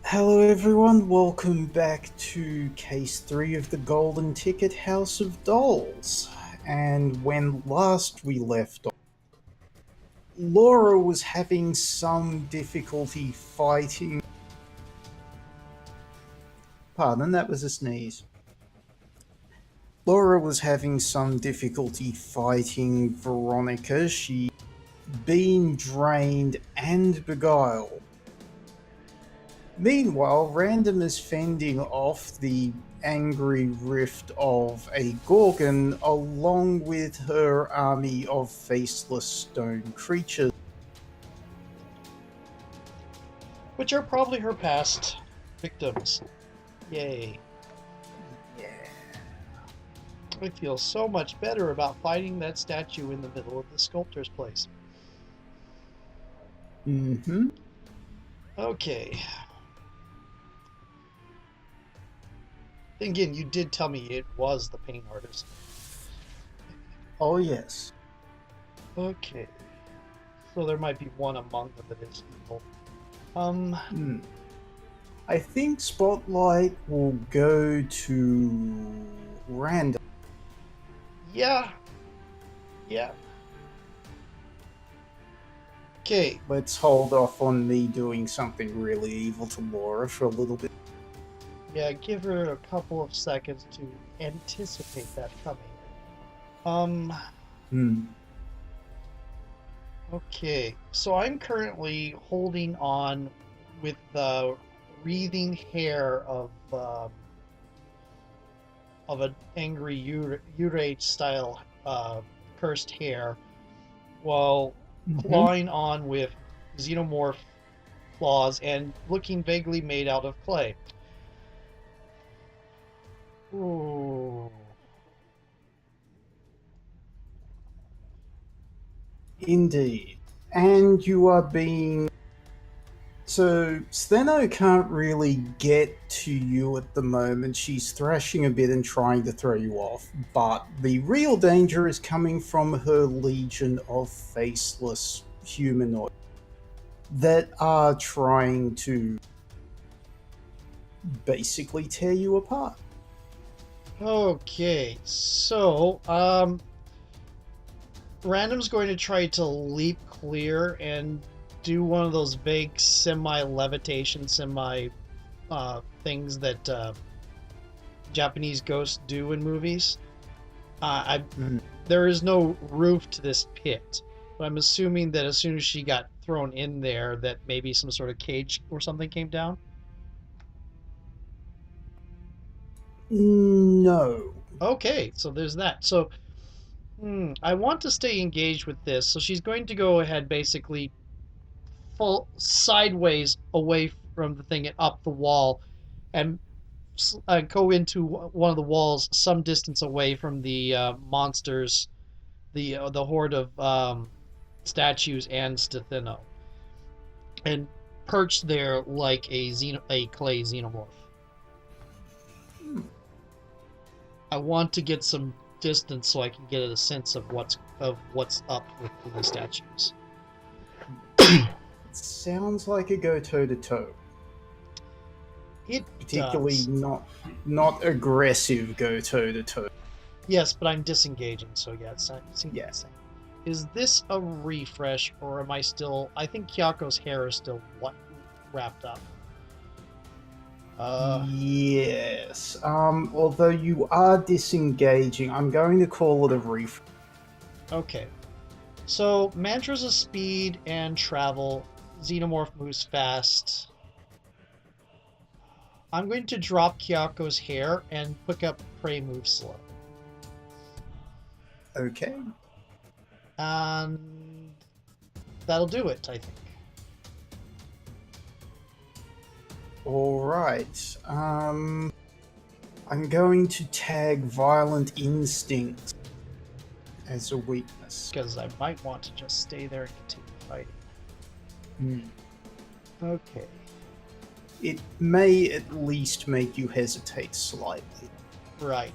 Hello everyone, welcome back to Case 3 of the Golden Ticket House of Dolls. And when last we left off, Laura was having some difficulty fighting. Pardon, that was a sneeze. Laura was having some difficulty fighting Veronica. She'd been drained and beguiled. Meanwhile, Random is fending off the angry rift of a Gorgon along with her army of faceless stone creatures. Which are probably her past victims. Yay. Yeah. I feel so much better about fighting that statue in the middle of the sculptor's place. Mm-hmm. Okay. Again, you did tell me it was the paint artist. Oh, yes. Okay. So there might be one among them that is evil. I think Spotlight will go to Random. Yeah. Okay. Let's hold off on me doing something really evil to Laura for a little bit. Yeah, give her a couple of seconds to anticipate that coming. Hmm. Okay, so I'm currently holding on with the wreathing hair of an angry Urage style cursed hair, while Mm-hmm. clawing on with xenomorph claws and looking vaguely made out of clay. Ooh. Indeed. And you are being. So, Steno can't really get to you at the moment. She's thrashing a bit and trying to throw you off. But the real danger is coming from her legion of faceless humanoids that are trying to basically tear you apart. Okay, so Random's going to try to leap clear and do one of those big semi-levitation, semi things that Japanese ghosts do in movies. Mm. There is no roof to this pit, but I'm assuming that as soon as she got thrown in there, that maybe some sort of cage or something came down. No. Okay, so there's that. So I want to stay engaged with this, so she's going to go ahead basically full sideways away from the thing and up the wall and go into one of the walls some distance away from the monsters, the horde of statues and Stethino, and perch there like a clay xenomorph. Hmm. I want to get some distance so I can get a sense of what's up with the statues. It sounds like a go toe to toe. It Particularly does. not aggressive go toe to toe. Yes, but I'm disengaging, so yeah, it seems Yeah. the same. Is this a refresh, or am I still? I think Kyako's hair is still wrapped up. Uh, Yes. Although you are disengaging, I'm going to call it a reef. okay. So mantras of speed and travel. Xenomorph moves fast. I'm going to drop Kyako's hair and pick up prey move slow. Okay. And that'll do it, I think. All right. I'm going to tag violent instinct as a weakness. Because I might want to just stay there and continue fighting. Hmm. Okay. It may at least make you hesitate slightly. Right.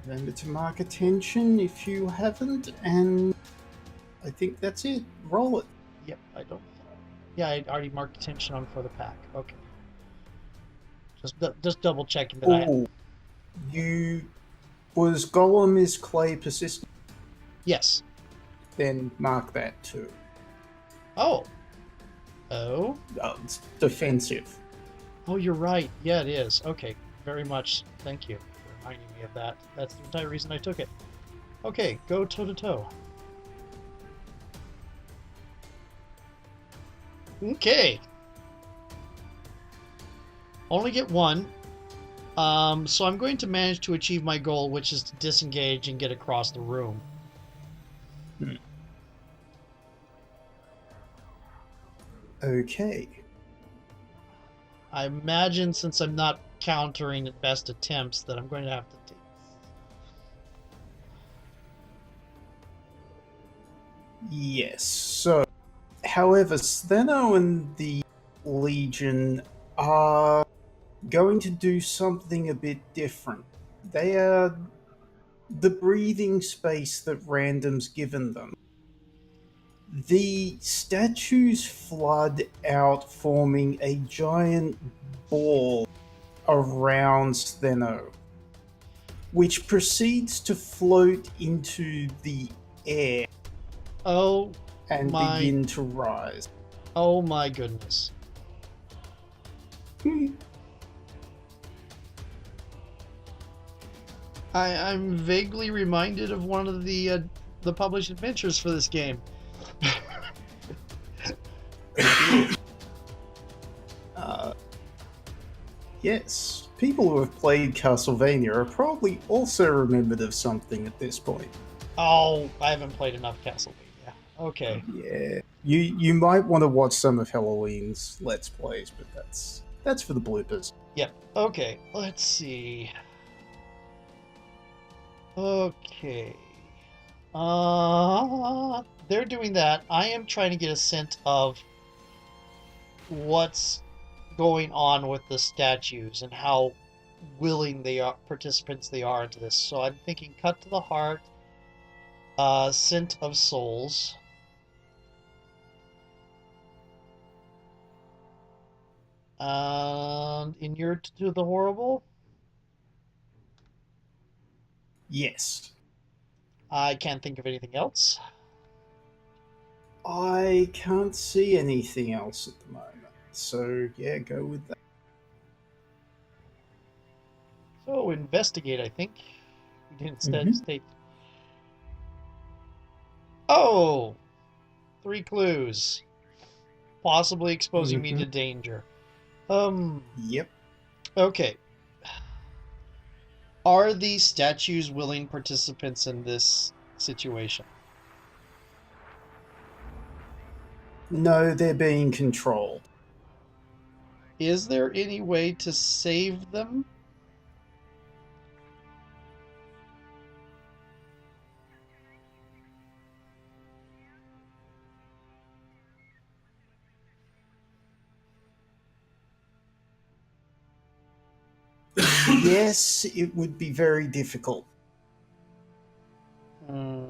Remember to mark attention if you haven't, and I think that's it. Roll it. Yep, I don't. Yeah, I already marked attention on for the pack. Okay. Just double checking that I. Oh, you was Golem is clay persistent? Yes. Then mark that too. Oh. Oh. It's defensive. Oh, you're right. Yeah, it is. Okay. Very much. Thank you for reminding me of that. That's the entire reason I took it. Okay, go toe to toe. Okay. Only get one. So I'm going to manage to achieve my goal, which is to disengage and get across the room. Okay. I imagine since I'm not countering at best attempts that I'm going to have to take. Yes. So, however, Stheno and the Legion are going to do something a bit different. They are the breathing space that random's given them. The statues flood out, forming a giant ball around Stheno, which proceeds to float into the air Oh and my! begin to rise. Oh my goodness! I'm vaguely reminded of one of the published adventures for this game. uh, yes, people who have played Castlevania are probably also remembered of something at this point. Oh, I haven't played enough Castlevania. Okay. Yeah, you might want to watch some of Halloween's Let's Plays, but that's for the bloopers. Yep. Okay. Let's see. Okay. They're doing that. I am trying to get a sense of what's going on with the statues and how willing they are, participants they are into this. So I'm thinking cut to the heart, scent of souls. Inured to the horrible. Yes, I can't think of anything else. I can't see anything else at the moment, so yeah, go with that. So investigate, I think. We didn't Mhm. state. Oh, 3 clues. Possibly exposing me Mhm. to danger. Yep. Okay. Are these statues willing participants in this situation? No, they're being controlled. Is there any way to save them? Yes, it would be very difficult. Hmm.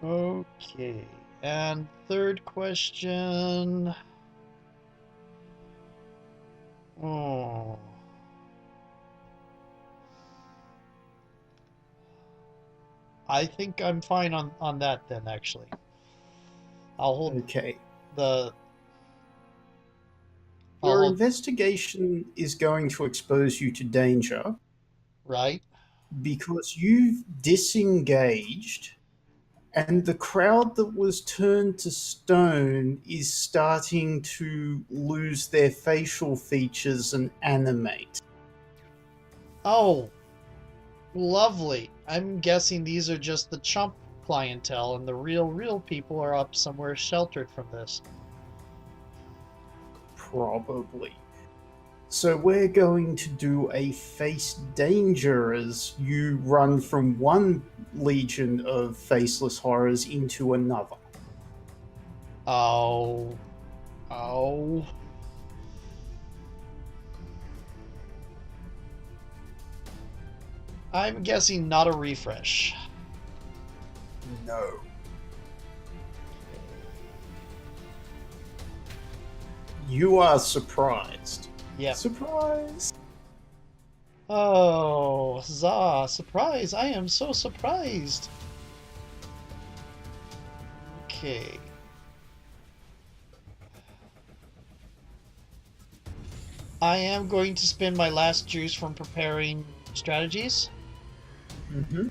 Okay. And third question. Oh. I think I'm fine on that then, actually. I'll hold Okay. the. I'll Your hold. investigation is going to expose you to danger Right? because you've disengaged, and the crowd that was turned to stone is starting to lose their facial features and animate. Oh, lovely. I'm guessing these are just the chump clientele, and the real people are up somewhere sheltered from this. Probably. So we're going to do a face danger as you run from one legion of faceless horrors into another. Oh. Oh. I'm guessing not a refresh. No. You are surprised. Yep. Surprise! Oh, Za, surprise! I am so surprised. Okay. I am going to spend my last juice from preparing strategies Mm-hmm.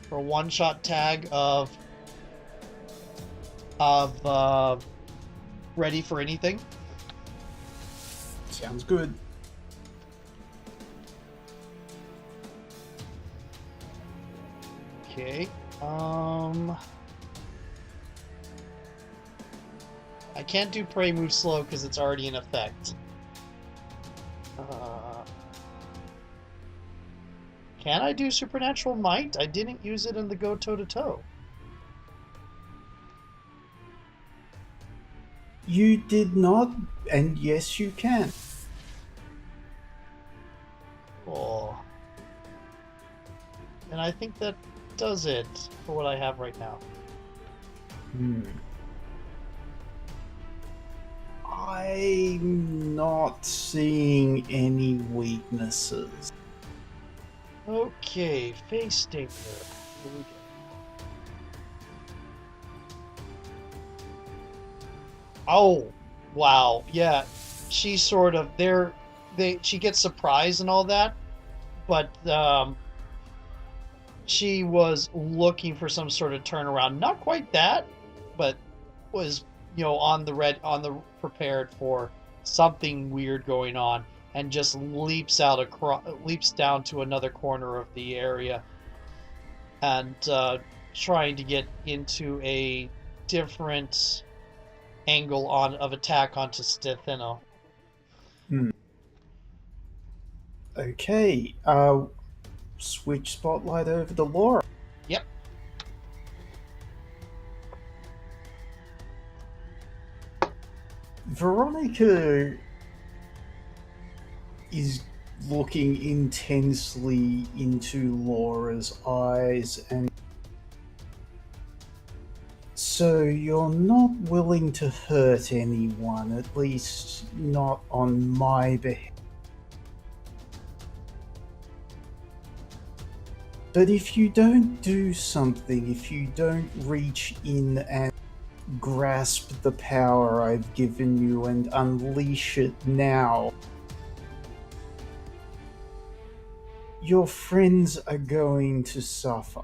for a one-shot tag of ready for anything. Sounds good. Okay. I can't do prey move slow because it's already in effect. Can I do supernatural might? I didn't use it in the go toe to toe. You did not, and yes, you can. Oh. And I think that does it for what I have right now. Hmm. I'm not seeing any weaknesses. Okay, face stinger. Here we go. Oh, wow. Yeah, she's sort of there. She gets surprised and all that, but she was looking for some sort of turnaround. Not quite that, but was on the prepared for something weird going on, and just leaps down to another corner of the area, and trying to get into a different angle on of attack onto Stethino. Hmm. Okay, switch spotlight over to Laura. Yep. Veronica is looking intensely into Laura's eyes, and so you're not willing to hurt anyone, at least not on my behalf. But if you don't do something, if you don't reach in and grasp the power I've given you and unleash it now, your friends are going to suffer.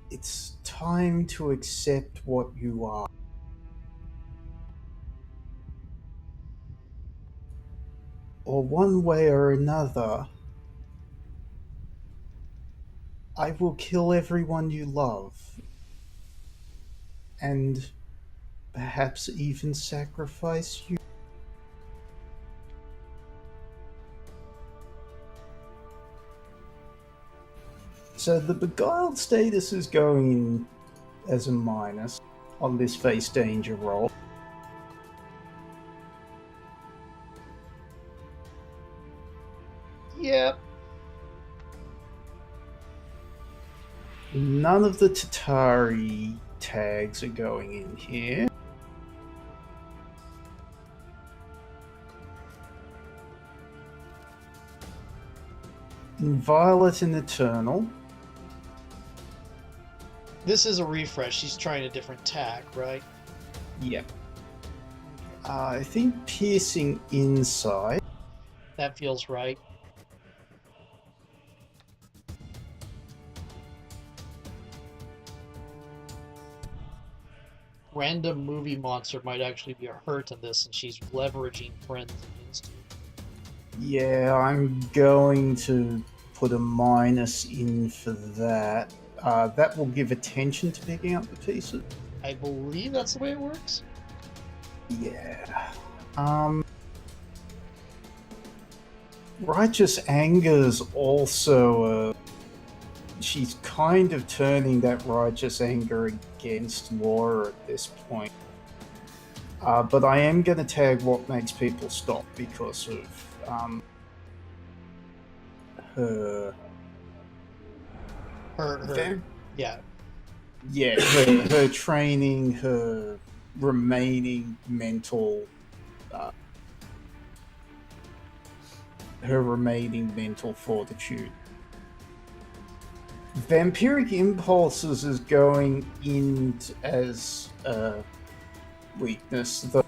It's time to accept what you are. Or one way or another, I will kill everyone you love. And perhaps even sacrifice you. So the beguiled status is going in as a minus on this face danger roll. Yep. None of the Tatari tags are going in here. Violet and Eternal. This is a refresh. She's trying a different tack, right? Yep. I think piercing inside. That feels right. Random movie monster might actually be a hurt in this, and she's leveraging friends against you. Yeah, I'm going to put a minus in for that. That will give attention to picking up the pieces. I believe that's the way it works. Yeah. Righteous Anger's also she's kind of turning that righteous anger against Laura at this point. But I am going to tag what makes people stop because of her. Her, yeah. yeah, her training, remaining mental, uh, her remaining mental fortitude. Vampiric impulses is going in as a weakness, though.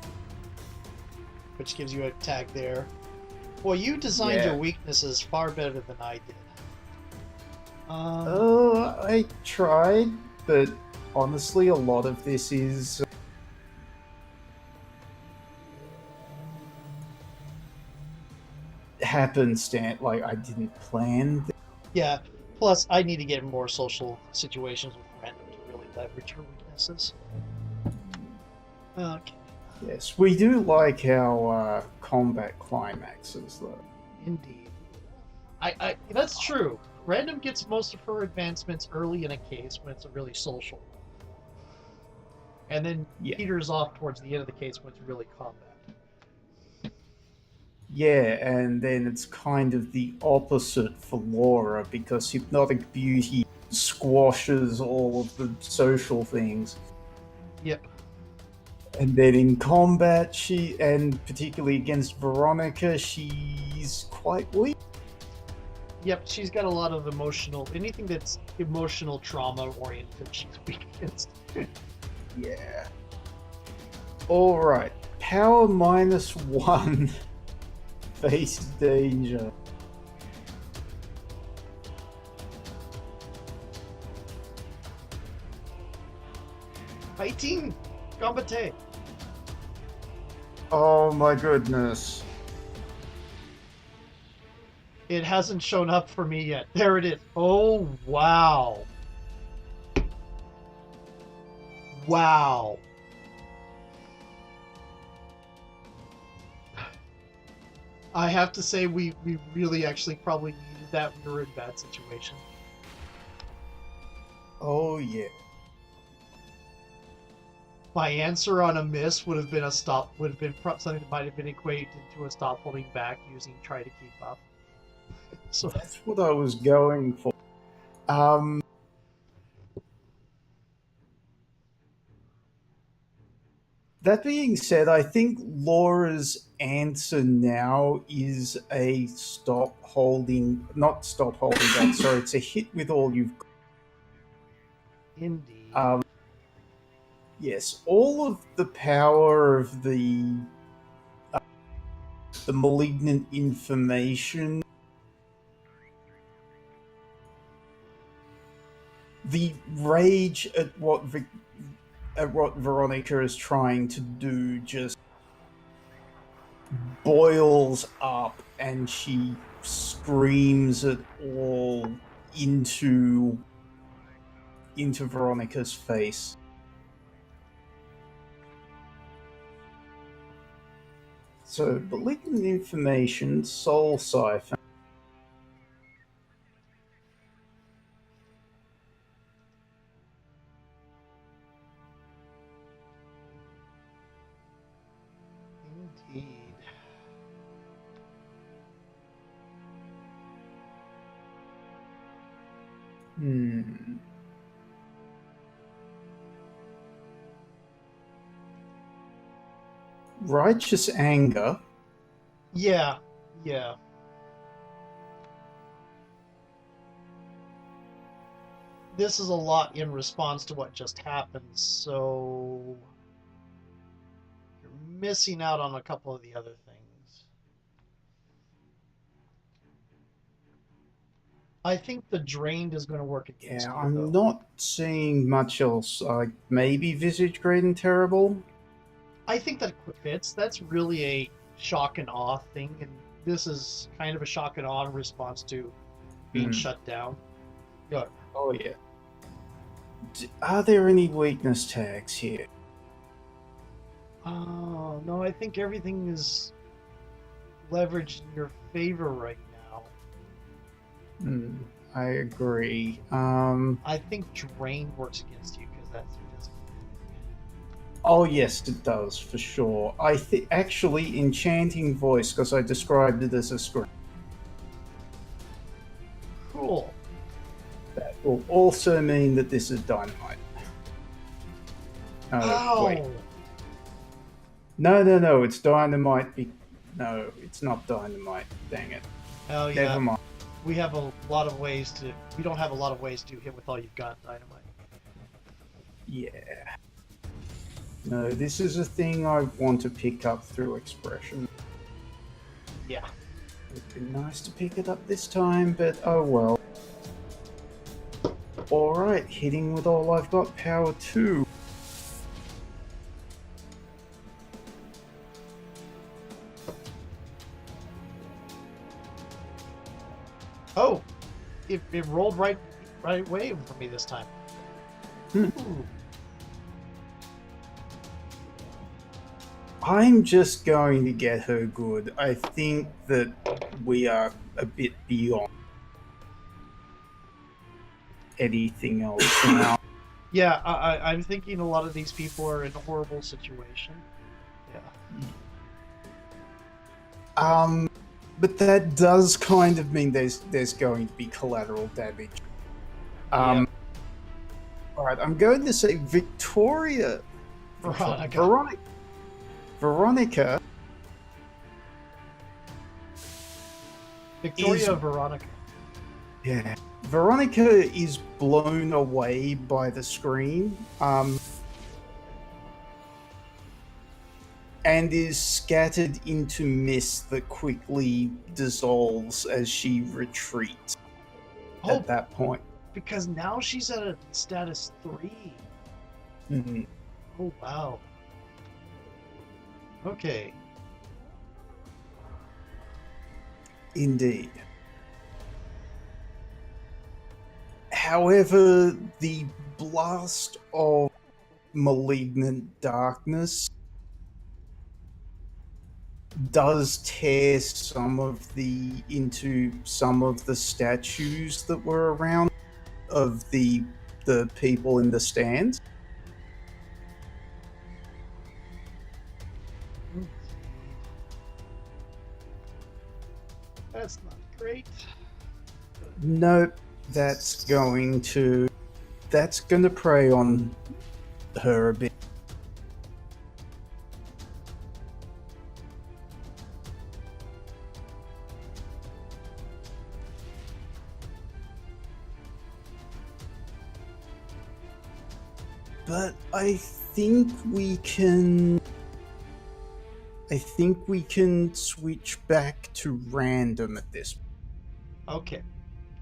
which gives you a tag there. Well, you designed your Yeah. weaknesses far better than I did. I tried, but honestly, a lot of this is happenstance. Like, I didn't plan. Yeah. Plus, I need to get in more social situations with random to really leverage her weaknesses. Okay. Yes, we do like our combat climaxes, though. Indeed. That's true. Random gets most of her advancements early in a case when it's a really social, and then Yeah. peters off towards the end of the case when it's really combat. Yeah, and then it's kind of the opposite for Laura because Hypnotic Beauty squashes all of the social things. Yep. And then in combat, and particularly against Veronica, she's quite weak. Yep, she's got a lot of anything that's emotional trauma oriented, she's weak against. Yeah. Alright. Power -1. Face danger. Fighting! Combate! Oh my goodness. It hasn't shown up for me yet. There it is. Oh, wow. Wow. I have to say, we really actually probably needed that. We were in a bad situation. Oh yeah. My answer on a miss would have been something that might have been equated to a stop holding back using try to keep up. So That's what I was going for. Um, that being said, I think Laura's answer now is a not stop holding back, sorry, it's a hit with all you've got. indeed. Yes, all of the power of the malignant information, the rage at what Veronica is trying to do just boils up, and she screams it all into Veronica's face. So, malignant information, soul siphon. Indeed. Hmm. Righteous anger. Yeah. Yeah. This is a lot in response to what just happened, so you're missing out on a couple of the other things. I think the drained is going to work against Yeah, you, I'm though. not seeing much else. Maybe Visage Great and Terrible. I think that fits. That's really a shock and awe thing, and this is kind of a shock and awe in response to being shut down. Go. Oh yeah. Are there any weakness tags here? Oh no, I think everything is leveraged in your favor right now. I agree. I think drained works against you because that's physical. Oh yes, it does for sure. I think actually enchanting voice because I described it as a scream. Cool. That will also mean that this is dynamite. Oh, wait. Ow! No, it's dynamite. No, it's not dynamite. Dang it. Oh Never yeah, mind. we have a lot of ways to. We don't have a lot of ways to hit with all you've got, dynamite. Yeah. No, this is a thing I want to pick up through expression. Yeah. It'd be nice to pick it up this time, but oh well. Alright, hitting with all I've got, power 2. Oh, it rolled right away for me this time. Ooh. I'm just going to get her good. I think that we are a bit beyond anything else now. Yeah, I'm thinking a lot of these people are in a horrible situation. Yeah. But that does kind of mean there's going to be collateral damage. Yeah. Alright, I'm going to say Veronica. Veronica Victoria Is- Veronica. Yeah. Veronica is blown away by the screen, and is scattered into mist that quickly dissolves as she retreats Oh, at that point. because now she's at a status 3. Mhm. Oh, wow. Okay. Indeed. However, the blast of malignant darkness does tear into some of the statues that were around of the people in the stands. That's not great. Nope, that's going to prey on her a bit. But I think we can switch back to random at this point. Okay.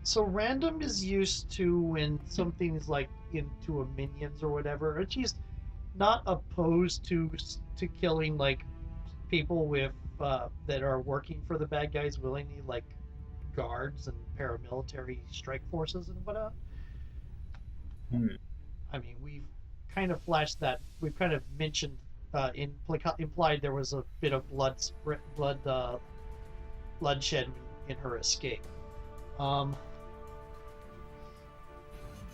So random is used to when something is like into a minions or whatever, or she's not opposed to killing like people with that are working for the bad guys willingly, like guards and paramilitary strike forces and whatnot. Hmm. I mean, we've kind of flashed that. We've kind of mentioned implied there was a bit of bloodshed in her escape. Um,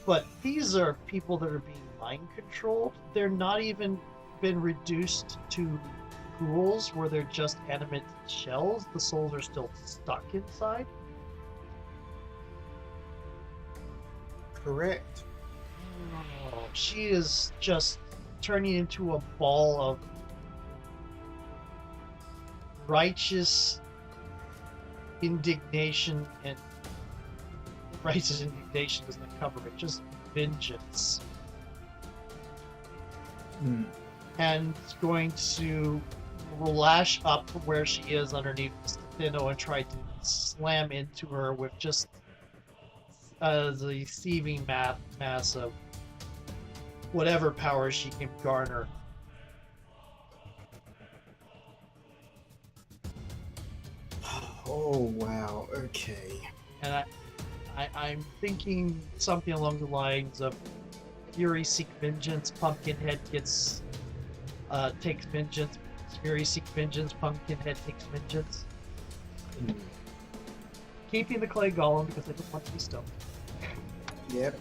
but these are people that are being mind controlled. They're not even been reduced to ghouls where they're just animate shells. The souls are still stuck inside. Correct. Oh, she is just turning into a ball of righteous indignation, and righteous indignation doesn't cover it, just vengeance. Hmm. And going to lash up from where she is underneath Steno and try to slam into her with just the seething mass of whatever power she can garner. Oh wow. Okay. And I'm thinking something along the lines of Fury seek vengeance, Pumpkinhead takes vengeance, Fury seek vengeance, Pumpkinhead takes vengeance. Hmm. Keeping the clay golem because I don't want to be stoned. Yep.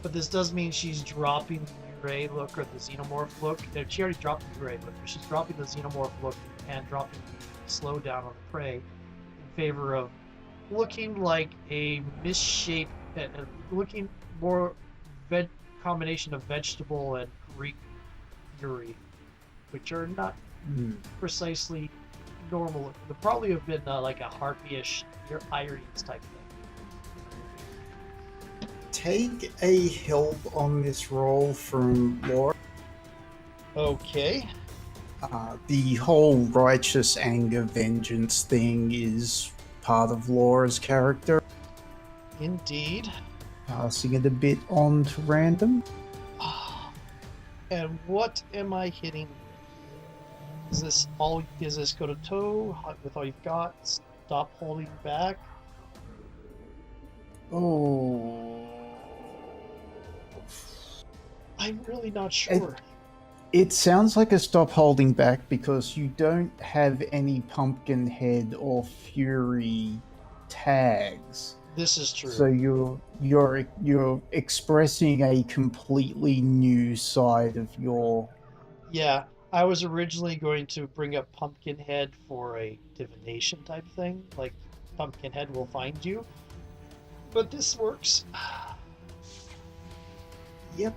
But this does mean she's dropping the Ray look or the Xenomorph look. No, she already dropped the Ray look, but she's dropping the Xenomorph look and dropping the slowdown on the prey in favor of looking like a misshapen, looking more combination of vegetable and Greek fury, which are not Hmm. precisely normal. It would probably have been like a harpyish Iries type thing. Take a help on this roll from Laura. Okay. The whole righteous anger vengeance thing is part of Laura's character. Indeed. Passing it a bit on to random. And what am I hitting? Is this all? Is this go to toe with all you've got? Stop holding back. Oh. I'm really not sure. It sounds like a stop holding back because you don't have any pumpkin head or fury tags. This is true. So you're expressing a completely new side of your. Yeah, I was originally going to bring up Pumpkinhead for a divination type thing, like Pumpkinhead will find you. But this works. Yep.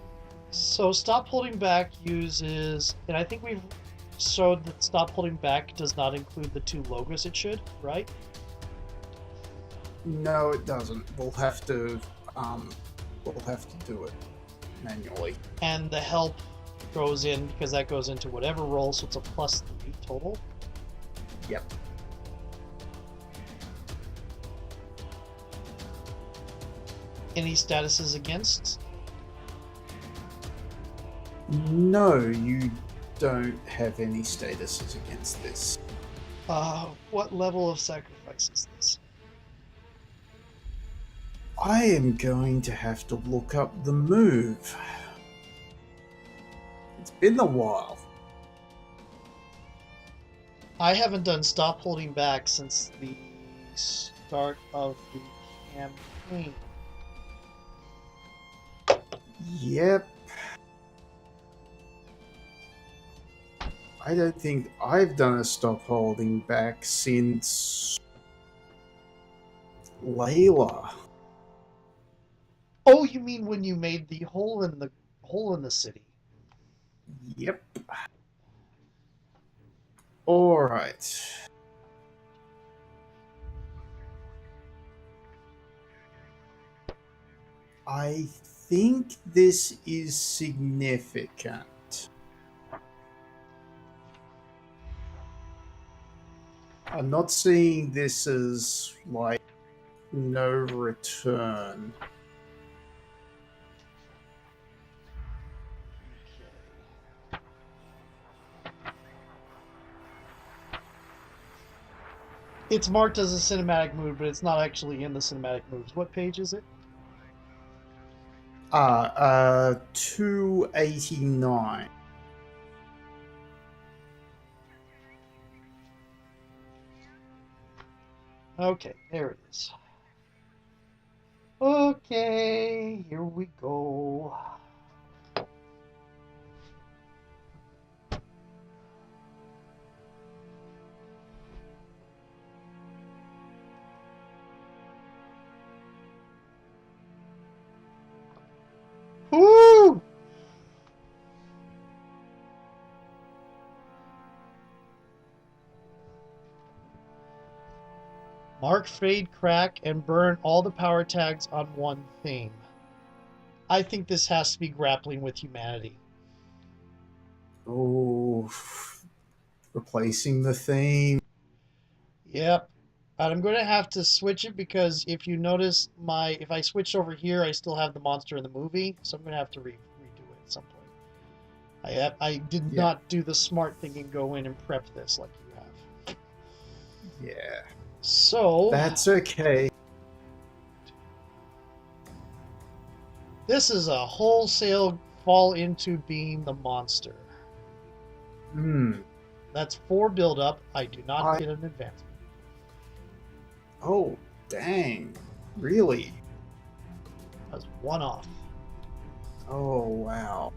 So Stop Holding Back uses, and I think we've showed that Stop Holding Back does not include the 2 logos it should, right? No, it doesn't. We'll have to do it manually. And the help goes in because that goes into whatever roll, so it's a +3 total. Yep. Any statuses against? No, you don't have any statuses against this. What level of sacrifice is this? I am going to have to look up the move. It's been a while. I haven't done Stop Holding Back since the start of the campaign. Yep. I don't think I've done a stop holding back since Layla. Oh, you mean when you made the hole in the city? Yep. All right. I think this is significant. I'm not seeing this as like no return. It's marked as a cinematic move, but it's not actually in the cinematic moves. What page is it? 289. Okay, there it is. Okay, here we go. Woo! Mark, fade, crack, and burn all the power tags on one theme. I think this has to be grappling with humanity. Oh, replacing the theme. Yep. And I'm going to have to switch it because if you notice, if I switch over here, I still have the monster in the movie, so I'm going to have to redo it at some point. I did not do the smart thing and go in and prep this like you have. Yeah. So That's okay. this is a wholesale fall into being the monster. That's 4 build up. I do not get an advancement. Oh, dang. Really? That's 1 off. Oh, wow.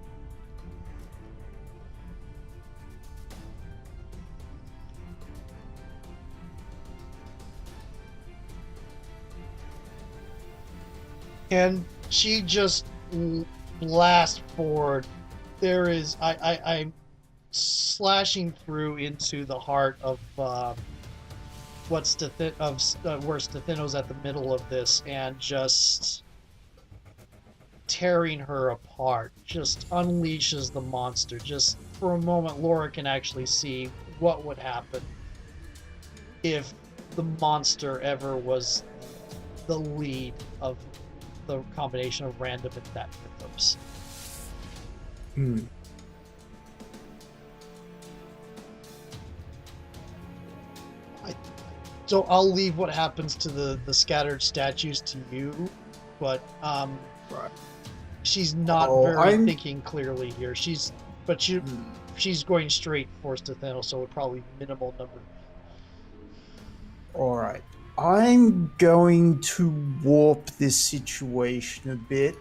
And she just blast forward. There is I'm slashing through into the heart of where Stethino's at the middle of this, and just tearing her apart. Just unleashes the monster. Just for a moment, Laura can actually see what would happen if the monster ever was the lead of the combination of random and that mythos. Hmm. So I'll leave what happens to the scattered statues to you, but Right. she's not Oh, very I'm. thinking clearly here. She's going straight for Stethano, so it probably minimal number. All right. I'm going to warp this situation a bit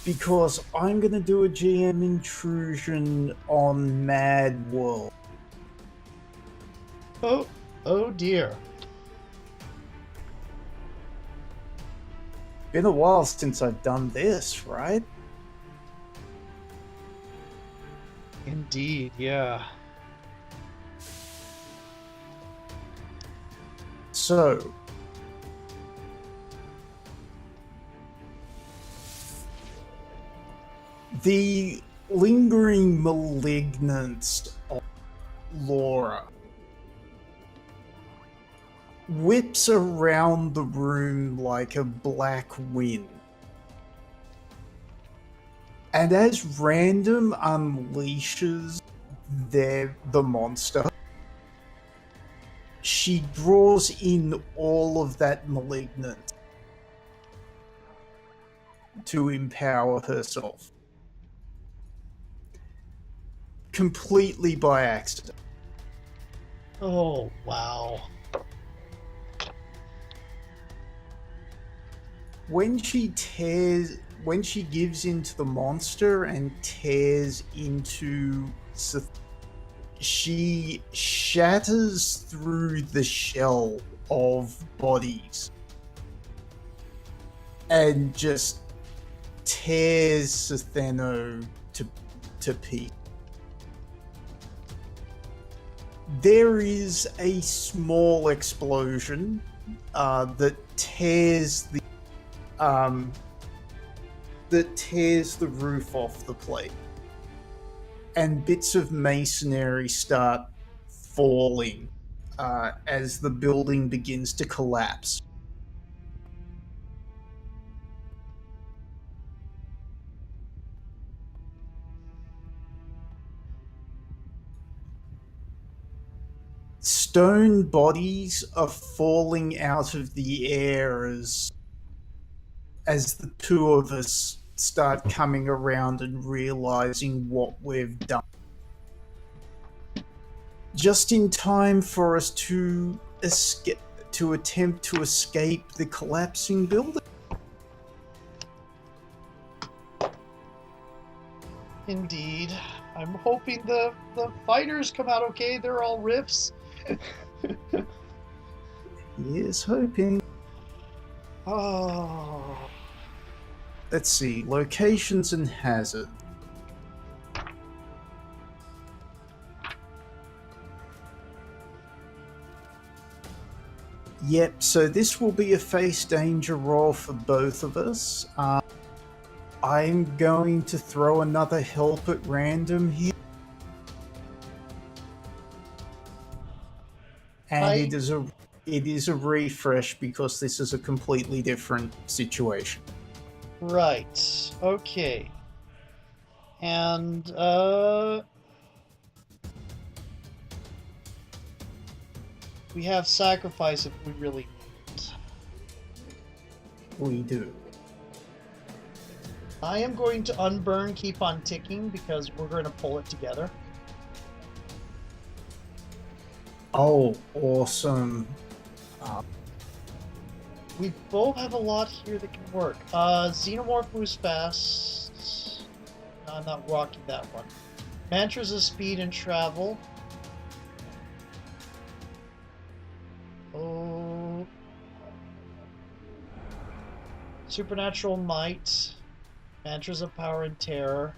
because I'm going to do a GM intrusion on Mad World. Oh, oh dear. Been a while since I've done this, right? Indeed, yeah. So, the lingering malignance of Laura whips around the room like a black wind. And as random unleashes the monster, she draws in all of that malignance to empower herself. Completely by accident. Oh, wow. When she gives into the monster and tears into she shatters through the shell of bodies and just tears Setheno to pieces. There is a small explosion that tears the roof off the plate, and bits of masonry start falling as the building begins to collapse. Stone bodies are falling out of the air as the two of us start coming around and realizing what we've done. Just in time for us to attempt to escape the collapsing building. Indeed. I'm hoping the fighters come out okay. They're all riffs. Here's hoping. Oh. Let's see, locations and hazard. Yep, so this will be a face danger roll for both of us. I'm going to throw another help at random here. And it is a refresh because this is a completely different situation. Right. Okay. And we have sacrifice if we really need it. We do. I am going to unburn keep on ticking because we're going to pull it together. Oh, awesome. We both have a lot here that can work. Xenomorph moves fast. No, I'm not rocking that one. Mantras of speed and travel. Oh. Supernatural might. Mantras of power and terror.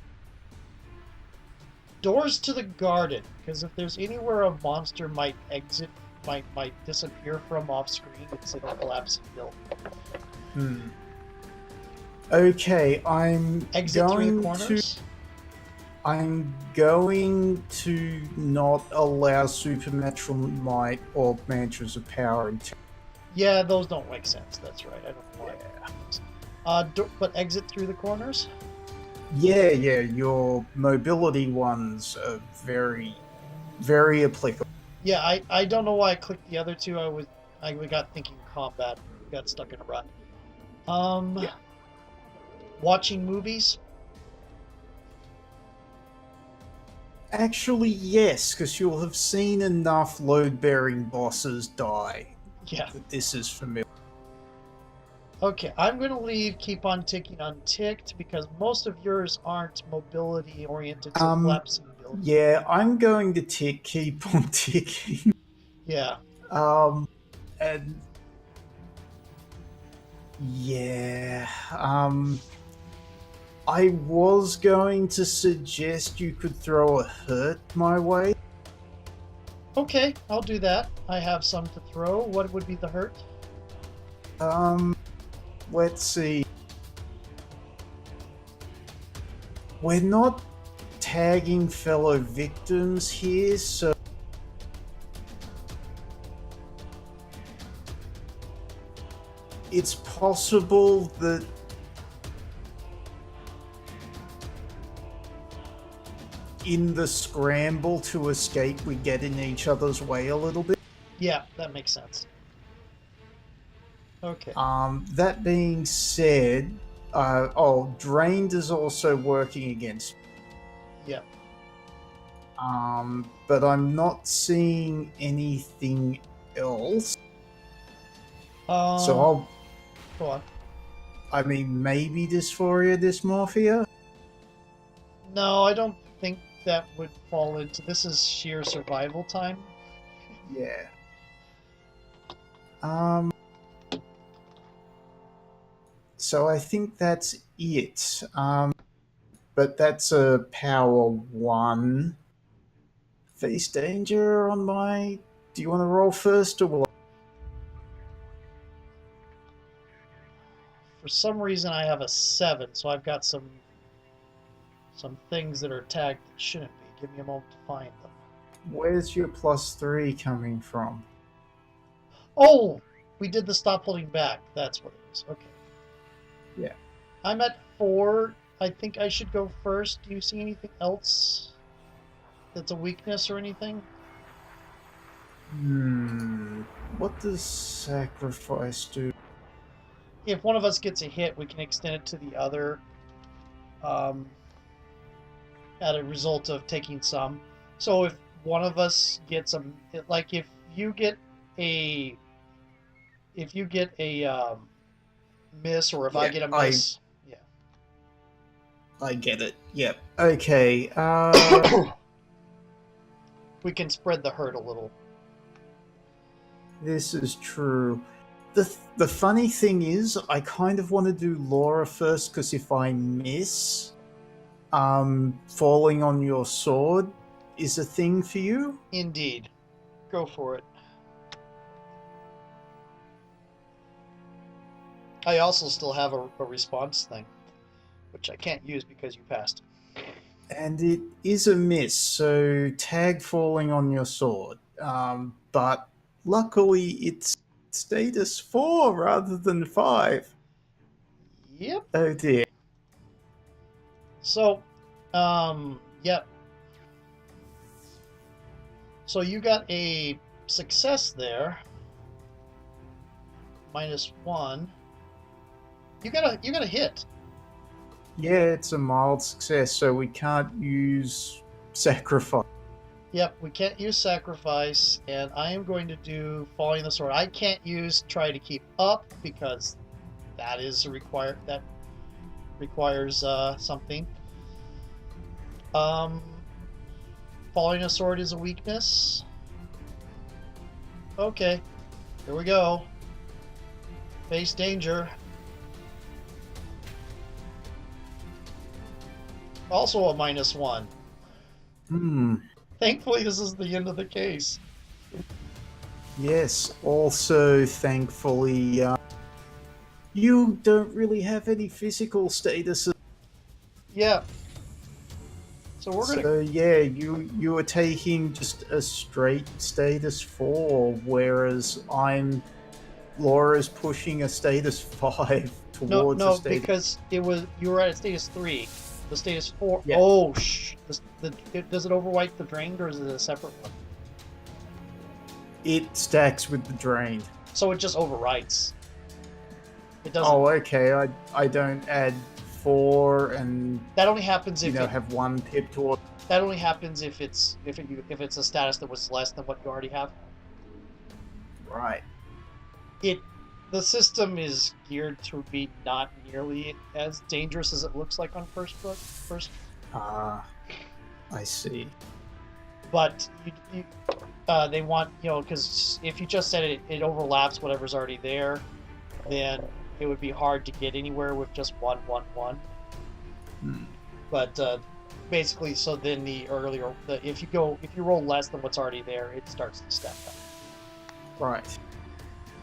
Doors to the garden, because if there's anywhere a monster might exit, might disappear from off screen, it's in a collapsing building. Hmm. Okay, Exit through the corners. I'm going to not allow supernatural might or mantras of power and Yeah, those don't make sense. That's right. I don't know why. But exit through the corners. yeah, your mobility ones are very, very applicable. Yeah, I don't know why I clicked the other two. I got thinking combat, got stuck in a rut. Yeah. Watching movies. Actually, yes, because you'll have seen enough load-bearing bosses die Yeah. that this is familiar. Okay, I'm going to leave keep on ticking unticked because most of yours aren't mobility oriented to collapsing buildings. Yeah, I'm going to keep on ticking. Yeah. And yeah, I was going to suggest you could throw a hurt my way. Okay, I'll do that. I have some to throw. What would be the hurt? Let's see. We're not tagging fellow victims here, so it's possible that in the scramble to escape, we get in each other's way a little bit. Yeah, that makes sense. Okay. That being said, Drained is also working against me. Yeah. But I'm not seeing anything else. So I'll. Go on. I mean, maybe dysphoria, dysmorphia? No, I don't think that would fall into. This is sheer survival time. Yeah. So I think that's it. But that's a power 1. Face danger on my. Do you want to roll first or will I? For some reason, I have a 7, so I've got some things that are tagged that shouldn't be. Give me a moment to find them. Where's your +3 coming from? Oh, we did the stop holding back. That's what it is. Okay. Yeah. I'm at 4. I think I should go first. Do you see anything else that's a weakness or anything? What does sacrifice do? If one of us gets a hit, we can extend it to the other at a result of taking some. So if one of us gets like if you get a miss, or if I get a miss, yeah. I get it. Yep. Okay. We can spread the hurt a little. This is true. The funny thing is, I kind of want to do Laura first because if I miss, falling on your sword is a thing for you. Indeed. Go for it. I also still have a response thing, which I can't use because you passed. And it is a miss, so tag falling on your sword. But luckily it's status 4 rather than 5. Yep. Oh dear. So, yep. So you got a success there. -1. You got a hit. Yeah, it's a mild success, so we can't use sacrifice. Yep, we can't use sacrifice, and I am going to do falling the sword. I can't use try to keep up because that is that requires something. Falling a sword is a weakness. Okay, here we go. Face danger. Also a -1. Hmm. Thankfully, this is the end of the case. Yes. Also, thankfully, you don't really have any physical status. Yeah. So we're gonna. So yeah, you are taking just a straight status 4, whereas Laura's pushing a status 5 No, towards a no, status. because you were at status 3. The status 4. Yeah. Oh, does it overwrite the drained or is it a separate one? It stacks with the drained. So it just overwrites. It doesn't. Oh, okay. I don't add 4 and That only happens if have 1 pip toward. that only happens if it's a status that was less than what you already have. Right. The system is geared to be not nearly as dangerous as it looks like on first. Ah, I see. But they want, because if you just said it overlaps whatever's already there, then it would be hard to get anywhere with just 111. But basically, so then if you roll less than what's already there, it starts to stack up. Right.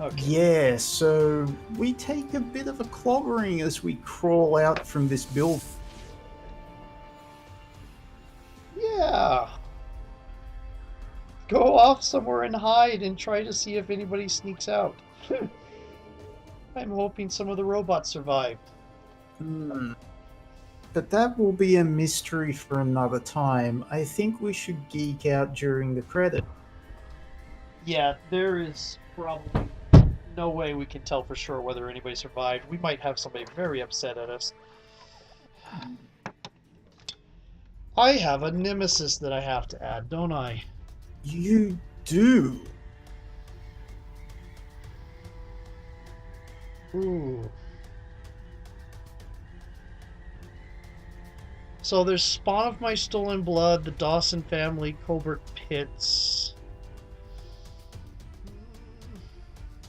Okay. Yeah, so we take a bit of a clobbering as we crawl out from this building. Yeah. Go off somewhere and hide and try to see if anybody sneaks out. I'm hoping some of the robots survived. But that will be a mystery for another time. I think we should geek out during the credit. Yeah, there is probably no way we can tell for sure whether anybody survived. We might have somebody very upset at us. I have a nemesis that I have to add, don't I? You do. Ooh. So there's Spawn of My Stolen Blood, the Dawson family, Colbert Pitts,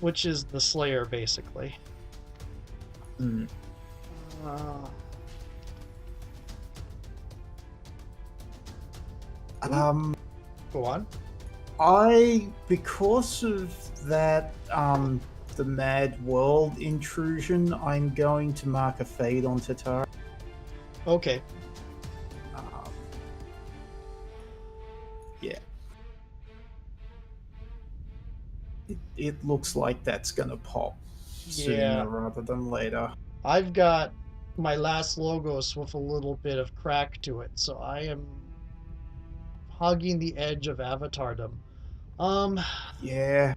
which is the Slayer, basically. Mm. Go on. Because of that, the Mad World intrusion, I'm going to mark a fade on Tatara. Okay. Yeah. It looks like that's gonna pop sooner rather than later. I've got my last logos with a little bit of crack to it, so I am hugging the edge of avatardom. Yeah.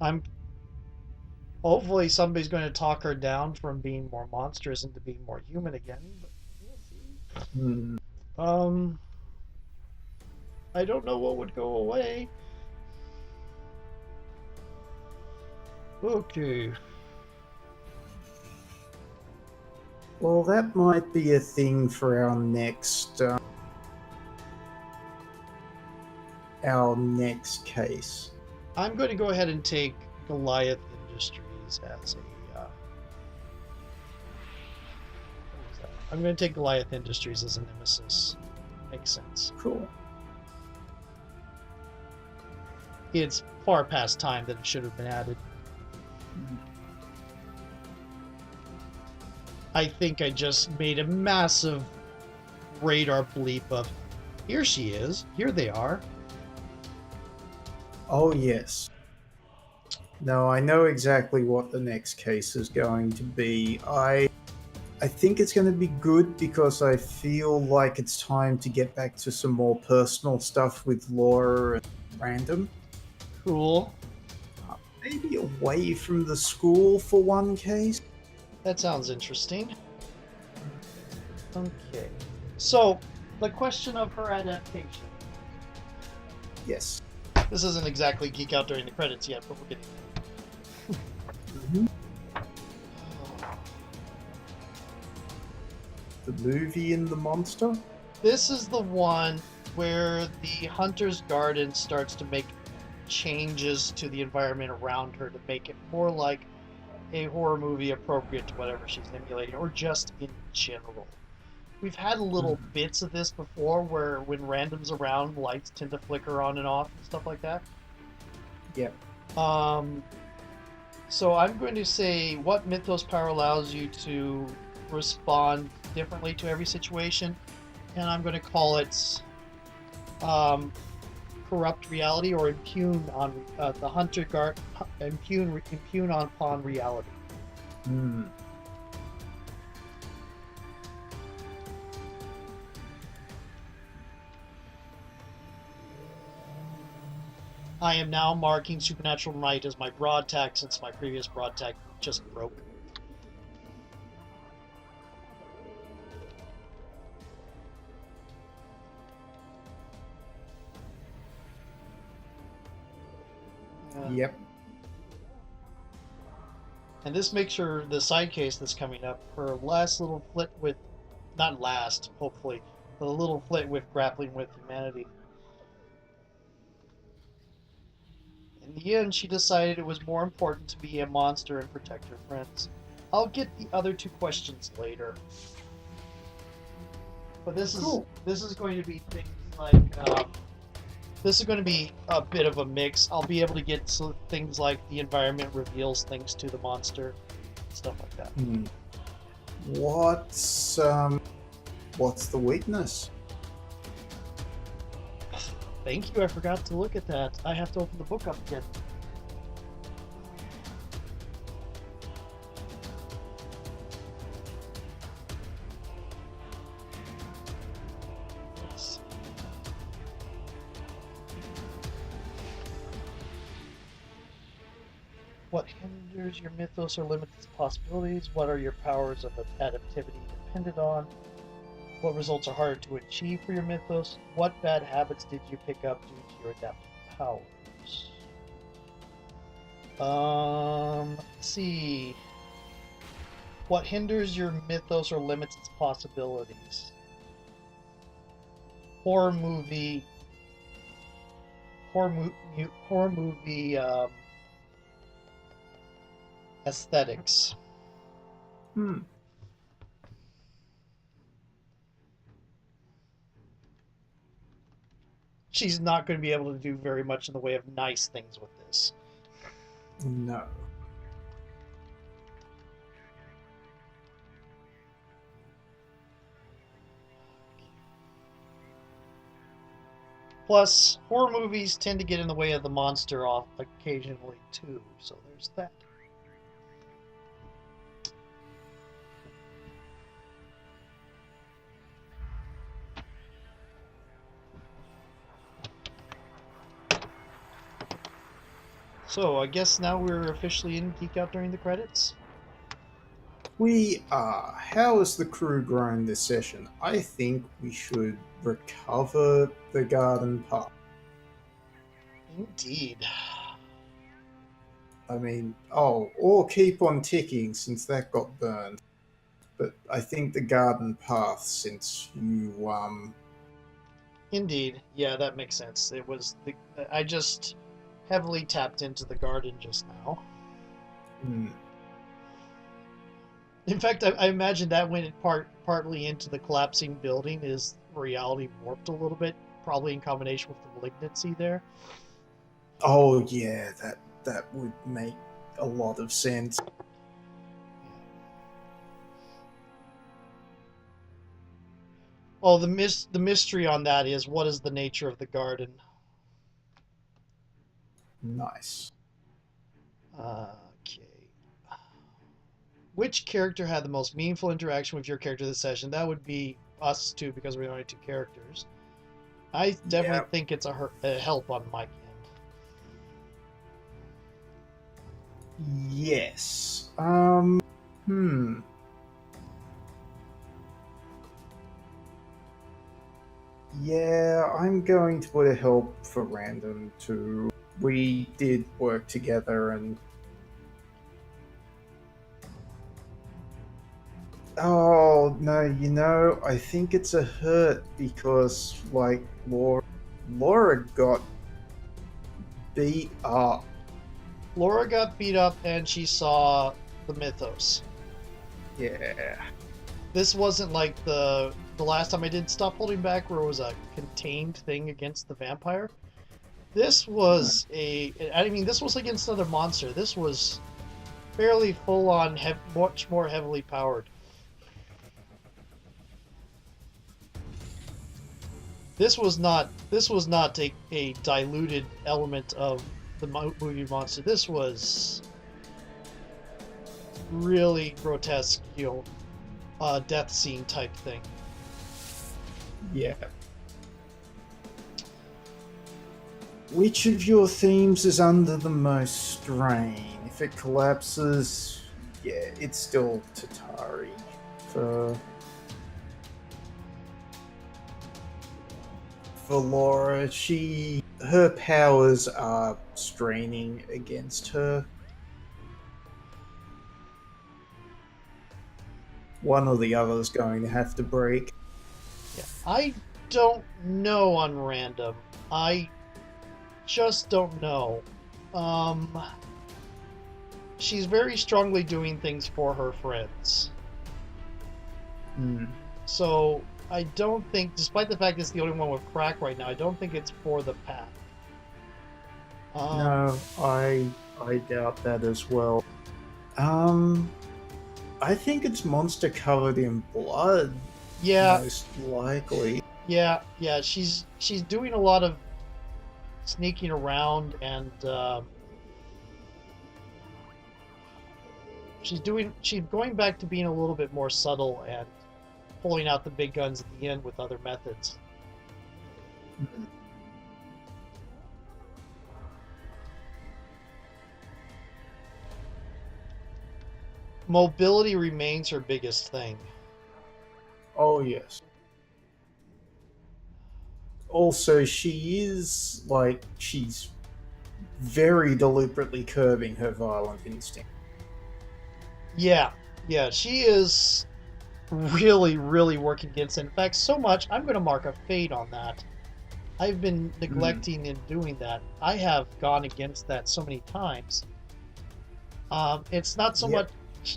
I'm hopefully somebody's going to talk her down from being more monstrous into being more human again, but we'll see. I don't know what would go away. Okay. Well, that might be a thing for our next case. I'm going to go ahead and take Goliath Industries as a. What was that? I'm going to take Goliath Industries as a nemesis. Makes sense. Cool. It's far past time that it should have been added. I think I just made a massive radar bleep of, here she is, here they are. Oh, yes. No, I know exactly what the next case is going to be. I think it's going to be good because I feel like it's time to get back to some more personal stuff with Laura and Random. Cool. Maybe away from the school for one case. That sounds interesting. Okay. So, the question of her adaptation. Yes. This isn't exactly geek out during the credits yet, but we're getting The movie and the monster? This is the one where the Hunter's Garden starts to make changes to the environment around her to make it more like a horror movie appropriate to whatever she's emulating, or just in general. we've had little bits of this before, where when random's around, lights tend to flicker on and off and stuff like that. Yep. Um, so I'm going to say, what mythos power allows you to respond differently to every situation, and I'm going to call it um, corrupt reality, or impugn on the hunter guard, impugn upon reality. Hmm. I am now marking supernatural might as my broad tack, since my previous broad tack just broke. Yep. And this makes her, the side case that's coming up, her last little flit with, not last, hopefully, but a little flit with grappling with humanity. In the end, she decided it was more important to be a monster and protect her friends. I'll get the other two questions later. But this is Cool. this is going to be things like this is going to be a bit of a mix. I'll be able to get things like the environment reveals things to the monster, stuff like that. Hmm. What's the weakness? Thank you. I forgot to look at that. I have to open the book up again. Let's see. What hinders your mythos or limits its possibilities? What are your powers of adaptivity dependent on? What results are harder to achieve for your mythos? What bad habits did you pick up due to your adaptive powers? Let's see. What hinders your mythos or limits its possibilities? Horror movie aesthetics. Hmm. She's not going to be able to do very much in the way of nice things with this. No. Plus, horror movies tend to get in the way of the monster off occasionally too, so there's that. So I guess now we're officially in Geek Out during the credits. We are. How has the crew grown this session? I think we should recover the garden path. Indeed. I mean, or keep on ticking since that got burned. But I think the garden path, since you Indeed. Yeah, that makes sense. I just heavily tapped into the garden just now. In fact, I imagine that went partly into the collapsing building is reality warped a little bit, probably in combination with the malignancy there. Oh yeah, that would make a lot of sense. Well, the mystery on that is, what is the nature of the garden? Nice. Okay. Which character had the most meaningful interaction with your character this session? That would be us two, because we're only two characters. I definitely think it's a help on my end. Yes. Yeah, I'm going to put a help for random too. We did work together and oh no, I think it's a hurt because like Laura got beat up. Laura got beat up and she saw the mythos. Yeah. This wasn't like the the last time I did Stop Holding Back, where it was a contained thing against the vampire. This was this was against another monster. This was fairly full on, much more heavily powered. This was not a diluted element of the movie monster. This was really grotesque, death scene type thing. Yeah. Which of your themes is under the most strain? If it collapses, yeah, it's still Tatari. For Laura, her powers are straining against her. One or the other is going to have to break. Yeah, I don't know on random. I just don't know. She's very strongly doing things for her friends. So I don't think, despite the fact it's the only one with crack right now, I don't think it's for the pack. No, I doubt that as well. I think it's monster covered in blood. Yeah, most likely. yeah. She's doing a lot of sneaking around, and she's going back to being a little bit more subtle and pulling out the big guns at the end with other methods. Mobility remains her biggest thing. Oh, yes. Also, she's very deliberately curbing her violent instinct. Yeah, she is really, really working against it. In fact, so much, I'm going to mark a fade on that. I've been neglecting in doing that. I have gone against that so many times. It's not so much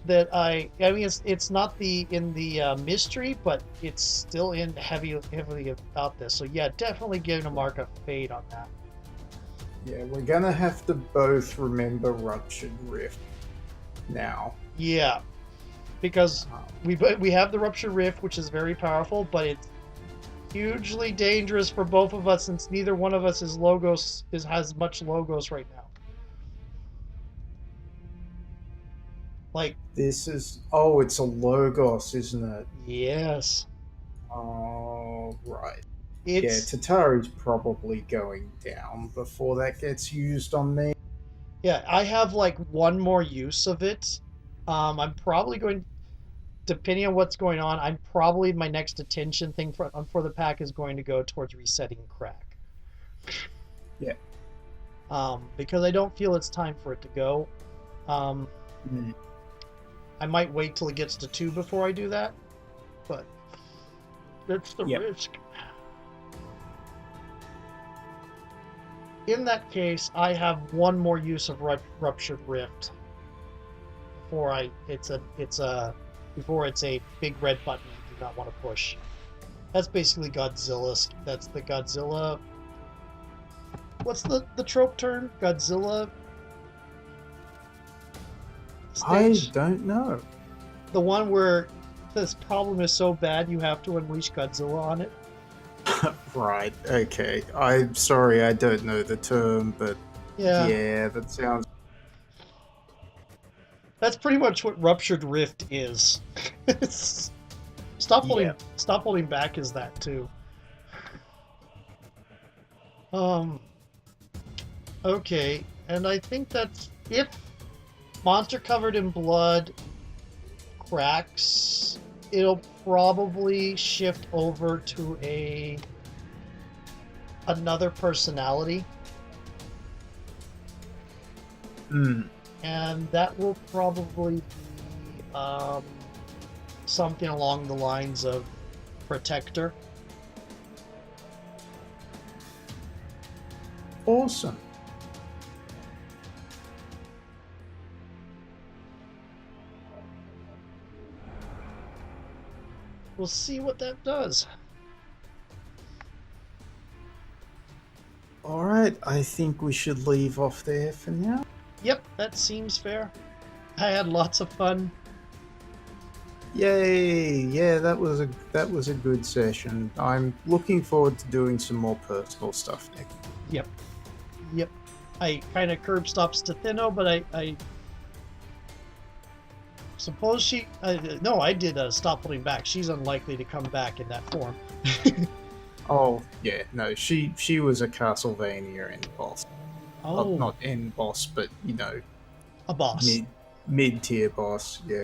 that I mean, it's not in the mystery, but it's still in heavily about this. So yeah, definitely giving a mark a fade on that. Yeah, we're gonna have to both remember Ruptured Rift now. Yeah, because we have the Ruptured Rift, which is very powerful, but it's hugely dangerous for both of us since neither one of us has much logos right now. Like this is it's a Logos, isn't it? Yes. Oh, right. Tatari's probably going down before that gets used on me. Yeah, I have like one more use of it. I'm probably going, depending on what's going on, my next attention thing for the pack is going to go towards resetting crack. Yeah. Because I don't feel it's time for it to go. I might wait till it gets to 2 before I do that, but that's the risk. In that case, I have one more use of Ruptured Rift before it's a big red button you do not want to push. That's basically Godzilla. That's the Godzilla. What's the trope term? Godzilla stage? I don't know. The one where this problem is so bad you have to unleash Godzilla on it? Right, okay. I'm sorry, I don't know the term, but yeah, that sounds... That's pretty much what Ruptured Rift is. Stop holding back is that too. Okay, and I think that's if monster covered in blood cracks, it'll probably shift over to another personality. And that will probably be something along the lines of Protector. Awesome. we'll see what that does. Alright, I think we should leave off there for now. Yep, that seems fair. I had lots of fun. Yay! Yeah, that was a good session. I'm looking forward to doing some more personal stuff next. Yep, yep. I kind of curb stops to Thinno, but I suppose she. No, I did stop holding back. She's unlikely to come back in that form. Oh yeah, no, she was a Castlevania end boss. Oh, Not end boss, but a boss. mid tier boss. Yeah.